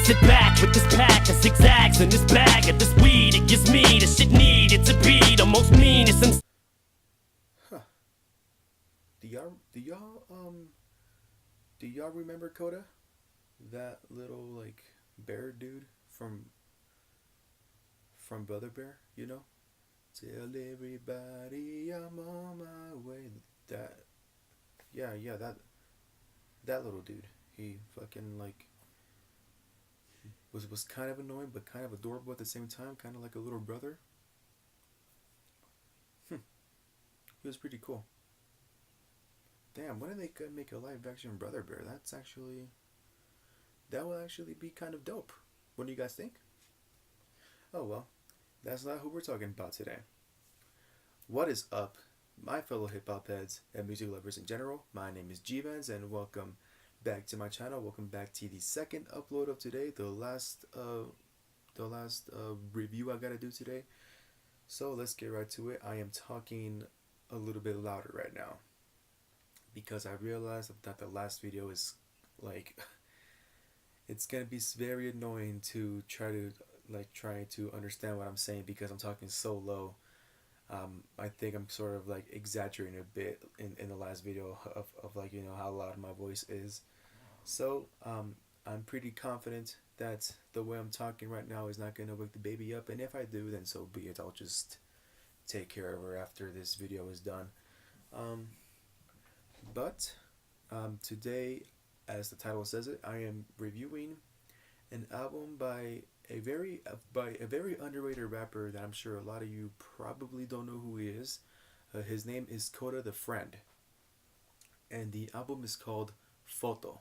sit back with this pack of zigzags and this bag of this weed. It gives me the shit needed to be the most meanest and Huh. Do y'all remember Kota? That little like bear dude from Brother Bear, you know? Tell everybody I'm on my way. That yeah, that little dude. He fucking like was kind of annoying but kind of adorable at the same time, kind of like a little brother. Hmm. He was pretty cool. Damn, when are they gonna make a live action Brother Bear? That will actually be kind of dope. What do you guys think? Oh well, that's not who we're talking about today. What is up, my fellow hip hop heads and music lovers in general? My name is G-Vans and welcome back to my channel. Welcome back to the second upload of today, the last review I gotta do today. So let's get right to it. I am talking a little bit louder right now because I realized that the last video is like it's gonna be very annoying to try to understand what I'm saying because I'm talking so low. I think I'm sort of like exaggerating a bit in the last video of like how loud my voice is. So I'm pretty confident that the way I'm talking right now is not gonna wake the baby up, and if I do, then so be it. I'll just take care of her after this video is done. Um, but today, as the title says it, I am reviewing an album by a very underrated rapper that I'm sure a lot of you probably don't know who he is. His name is Kota the Friend, and the album is called Foto,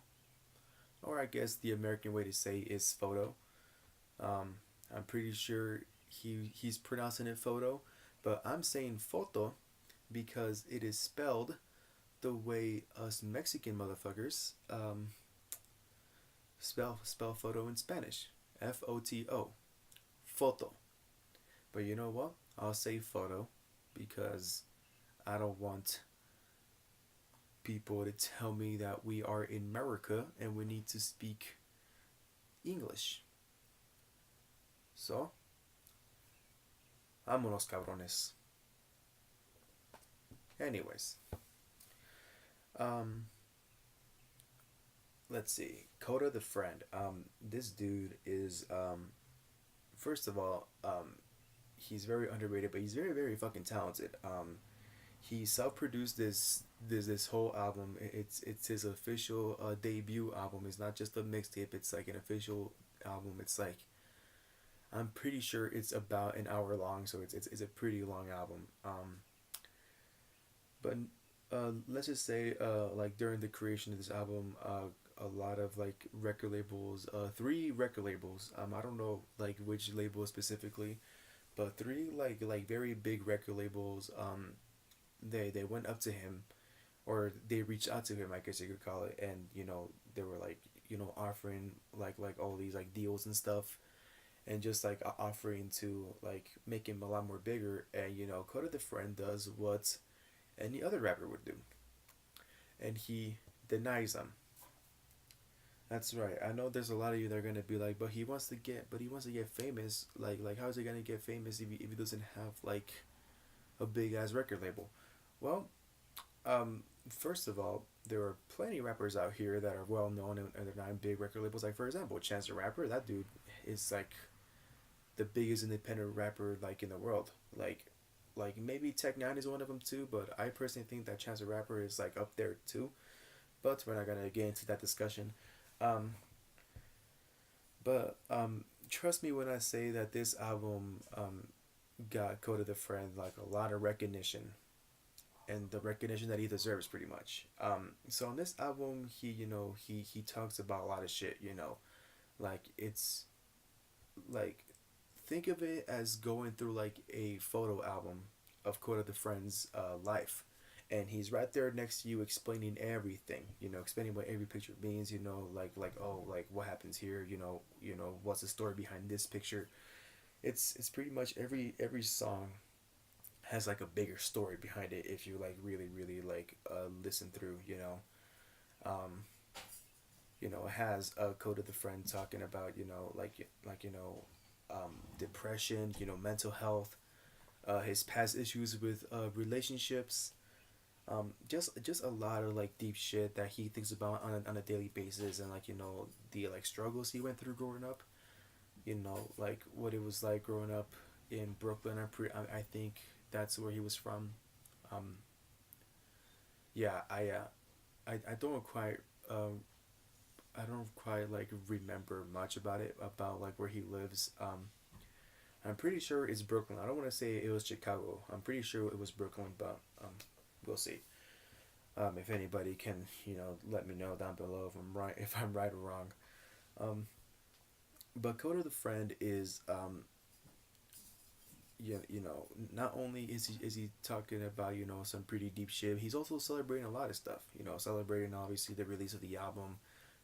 or I guess the American way to say is Photo. Um, I'm pretty sure he's pronouncing it Photo, but I'm saying Foto because it is spelled the way us Mexican motherfuckers spell photo in Spanish. Foto. Foto. But you know what? I'll say photo because I don't want people to tell me that we are in America and we need to speak English. So, vámonos cabrones. Anyways, um, let's see. Kota the Friend. This dude is first of all, he's very underrated, but he's very very fucking talented. He self-produced this whole album. It's his official debut album. It's not just a mixtape. It's like an official album. It's like I'm pretty sure it's about an hour long, so it's a pretty long album. But let's just say like during the creation of this album, a lot of like record labels, three record labels. I don't know like which label specifically, but three like very big record labels. They went up to him, or they reached out to him, I guess you could call it, and they were like offering like all these like deals and stuff, and just like offering to like make him a lot more bigger. And Kota the Friend does what any other rapper would do, and he denies them. That's right. I know there's a lot of you that are gonna be like, but he wants to get famous. Like how is he gonna get famous if he doesn't have like a big ass record label? Well, first of all, there are plenty of rappers out here that are well known and they're not in big record labels. Like for example, Chance the Rapper. That dude is like the biggest independent rapper like in the world. Like maybe Tech Nine is one of them too, but I personally think that Chance the Rapper is like up there too. But we're not gonna get into that discussion. Um, but trust me when I say that this album got Kota the Friend like a lot of recognition, and the recognition that he deserves pretty much. So on this album, he talks about a lot of shit. Like it's like think of it as going through like a photo album of Kota the Friend's life, and he's right there next to you explaining everything. Explaining what every picture means. Like oh, like what happens here. What's the story behind this picture. It's pretty much every song has like a bigger story behind it if you like really really like listen through. Um has Kota the friend talking about depression, mental health, his past issues with relationships, just a lot of like deep shit that he thinks about on a daily basis, and the like struggles he went through growing up, like what it was like growing up in Brooklyn. I think that's where he was from. um yeah, I don't quite I don't quite like remember much about it, about like where he lives. I'm pretty sure it's Brooklyn. I don't want to say it was Chicago. I'm pretty sure it was Brooklyn, but we'll see. If anybody can, let me know down below if I'm right or wrong. Um, but Coda the friend is, not only is he talking about some pretty deep shit. He's also celebrating a lot of stuff. Celebrating obviously the release of the album,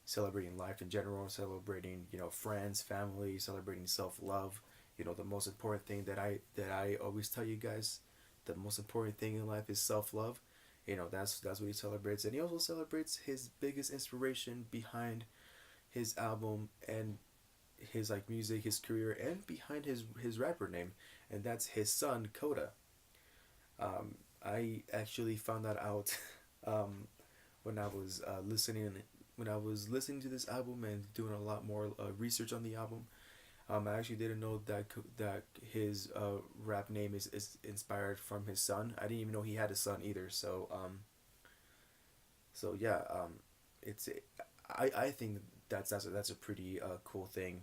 celebrating life in general, celebrating friends, family, celebrating self love. The most important thing that I always tell you guys, the most important thing in life is self love. That's what he celebrates, and he also celebrates his biggest inspiration behind his album and his like music, his career, and behind his rapper name, and that's his son Coda. I actually found that out um, when I was listening to this album and doing a lot more research on the album. I actually didn't know that his rap name is inspired from his son. I didn't even know he had a son either. So yeah, it's I think that's a pretty cool thing.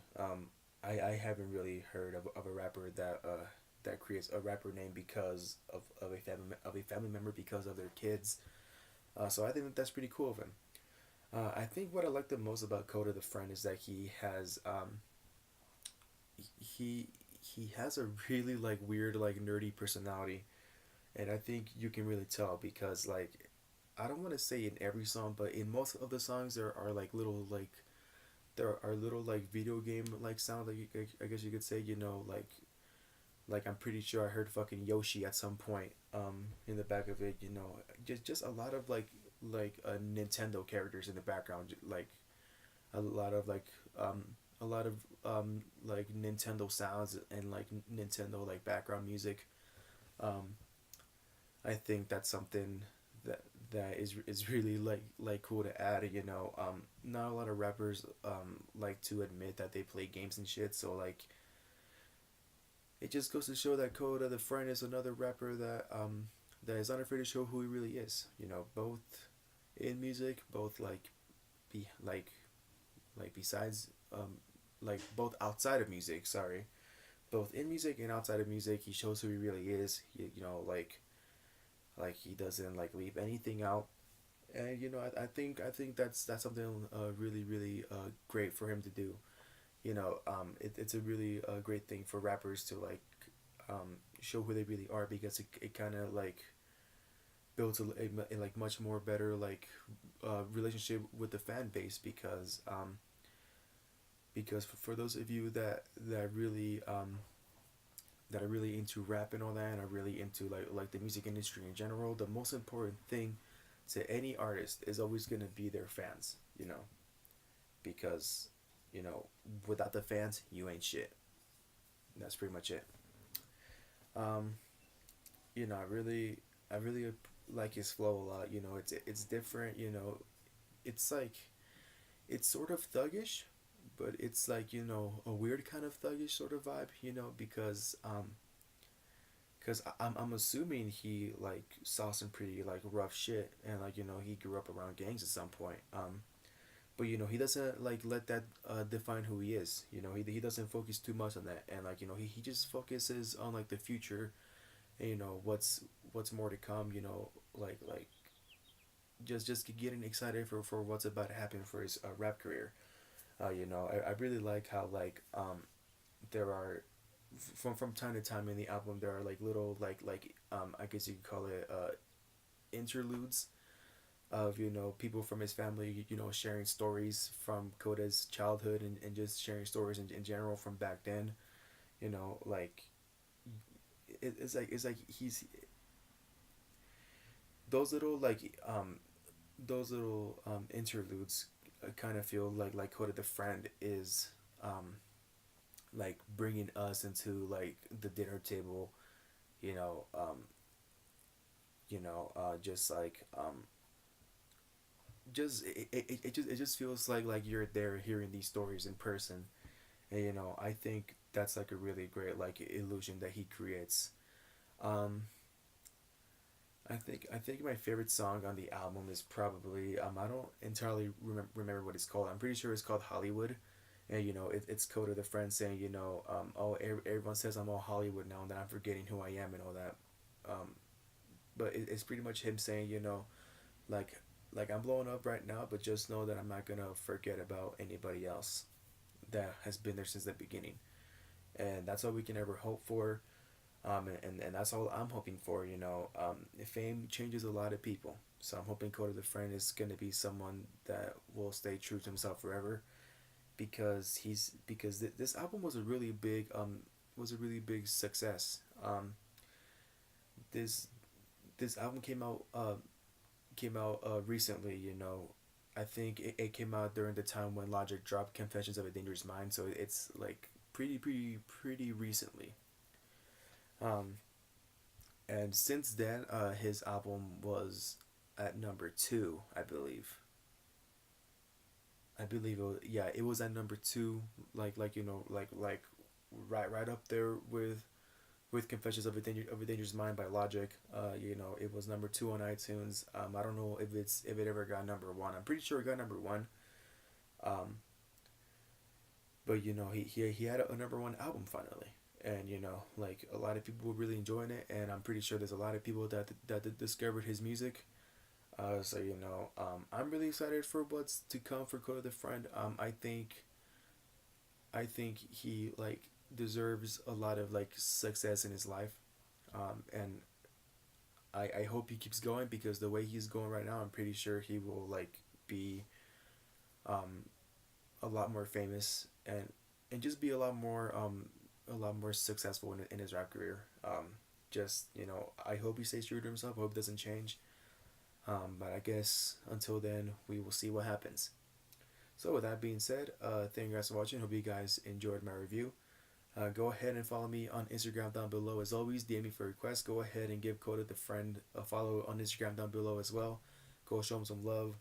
I haven't really heard of a rapper that creates a rapper name because of a family member, because of their kids. So I think that's pretty cool of him. I think what I like the most about Coda the friend is that he he has a really like weird like nerdy personality, and I think you can really tell because like I don't want to say in every song, but in most of the songs there are little like video game like sound, like I guess you could say, like I'm pretty sure I heard fucking Yoshi at some point in the back of it, just a lot of Nintendo characters in the background, like a lot of um a lot of like Nintendo sounds and like Nintendo like background music. um I think that's something that is really like cool to add. Not a lot of rappers like to admit that they play games and shit, so like it just goes to show that Coda the friend is another rapper that is not afraid to show who he really is, both in music, both be besides like both outside of music, sorry, both in music and outside of music. He shows who he really is. Like he doesn't like leave anything out, and I think that's something really great for him to do. It's a really great thing for rappers to show who they really are, because it kind of like builds a like much more better relationship with the fan base, because for those of you that are really into rap and all that, and are really into like the music industry in general, the most important thing to any artist is always going to be their fans, because you know without the fans you ain't shit. That's pretty much it. um I really like his flow a lot. It's different. It's like it's sort of thuggish, but it's like a weird kind of thuggish sort of vibe, because I'm assuming he like saw some pretty like rough shit, and he grew up around gangs at some point. But he doesn't like let that define who he is. He doesn't focus too much on that, and he just focuses on like the future, and what's more to come. Just getting excited for what's about to happen for his rap career. I really like how there are from time to time in the album there are like little I guess you could call it interludes of people from his family, sharing stories from Koda's childhood, and just sharing stories in general from back then. Like it's like he's those little interludes I kind of feel like Coda the friend is like bringing us into like the dinner table, you know, just like just it just feels like you're there hearing these stories in person, and I think that's like a really great like illusion that he creates. um I think my favorite song on the album is probably I don't entirely remember what it's called. I'm pretty sure it's called Hollywood, and it's Coda the friend saying, oh, everyone says I'm all Hollywood now and that I'm forgetting who I am and all that. But it's pretty much him saying, like I'm blowing up right now, but just know that I'm not gonna forget about anybody else that has been there since the beginning, and that's all we can ever hope for. And that's all I'm hoping for. Fame changes a lot of people, so I'm hoping Coda the friend is gonna be someone that will stay true to himself forever, because this album was a really big success. This this album came out recently. I think it came out during the time when Logic dropped Confessions of a Dangerous Mind, so it's like pretty recently. Um, and since then, his album was at number two, I believe. Yeah, it was at number two, like right up there with Confessions of a Dangerous Mind by Logic. It was number two on iTunes. I don't know if it ever got number one. I'm pretty sure it got number one. Um, but he had a number one album finally, and like a lot of people were really enjoying it, and I'm pretty sure there's a lot of people that discovered his music. So I'm really excited for what's to come for Coda the Friend. I think he like deserves a lot of like success in his life, and I hope he keeps going, because the way he's going right now, I'm pretty sure he will like be um a lot more famous, and just be a lot more successful in his rap career. Just I hope he stays true to himself. I hope it doesn't change. But I guess until then, we will see what happens. So with that being said, thank you guys for watching. Hope you guys enjoyed my review. Go ahead and follow me on Instagram down below. As always, DM me for requests. Go ahead and give Coda the friend a follow on Instagram down below as well. Go show him some love.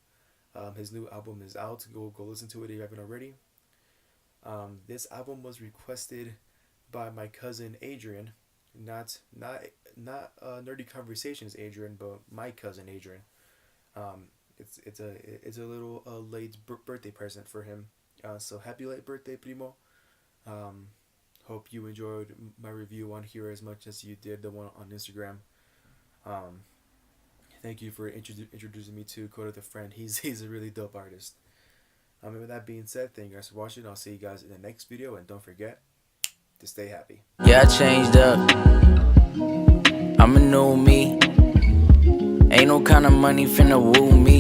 His new album is out. Go listen to it if you haven't already. This album was requested by my cousin Adrian, not Nerdy Conversations Adrian, but my cousin Adrian. It's a little late birthday present for him. So happy late birthday, primo. Hope you enjoyed my review on here as much as you did the one on Instagram. Um, Thank you for introducing me to Coda the friend. He's a really dope artist. And with that being said, thank you guys for watching. I'll see you guys in the next video, and don't forget to stay happy. Yeah, I changed up. I'm a new me. Ain't no kind of money finna woo me.